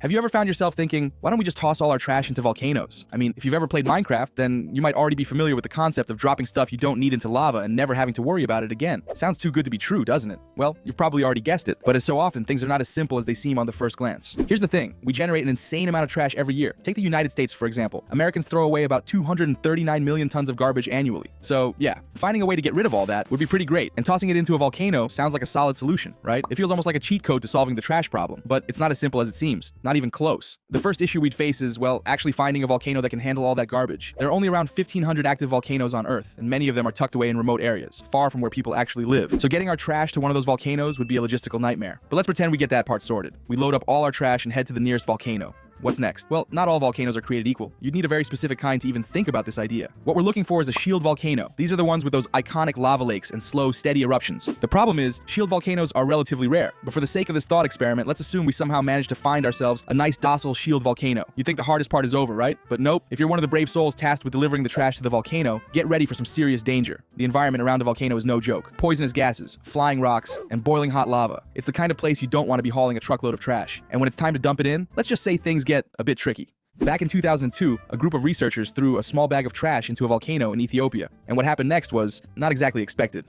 Have you ever found yourself thinking, why don't we just toss all our trash into volcanoes? I mean, if you've ever played Minecraft, then you might already be familiar with the concept of dropping stuff you don't need into lava and never having to worry about it again. Sounds too good to be true, doesn't it? Well, you've probably already guessed it, but as so often, things are not as simple as they seem on the first glance. Here's the thing, we generate an insane amount of trash every year. Take the United States, for example. Americans throw away about 239 million tons of garbage annually. So yeah, finding a way to get rid of all that would be pretty great, and tossing it into a volcano sounds like a solid solution, right? It feels almost like a cheat code to solving the trash problem, but it's not as simple as it seems, not even close. The first issue we'd face is, well, actually finding a volcano that can handle all that garbage. There are only around 1,500 active volcanoes on Earth, and many of them are tucked away in remote areas, far from where people actually live. So getting our trash to one of those volcanoes would be a logistical nightmare. But let's pretend we get that part sorted. We load up all our trash and head to the nearest volcano. What's next? Well, not all volcanoes are created equal. You'd need a very specific kind to even think about this idea. What we're looking for is a shield volcano. These are the ones with those iconic lava lakes and slow, steady eruptions. The problem is, shield volcanoes are relatively rare. But for the sake of this thought experiment, let's assume we somehow manage to find ourselves a nice, docile shield volcano. You think the hardest part is over, right? But nope. If you're one of the brave souls tasked with delivering the trash to the volcano, get ready for some serious danger. The environment around a volcano is no joke. Poisonous gases, flying rocks, and boiling hot lava. It's the kind of place you don't want to be hauling a truckload of trash. And when it's time to dump it in, let's just say things get a bit tricky. Back in 2002, a group of researchers threw a small bag of trash into a volcano in Ethiopia, and what happened next was not exactly expected.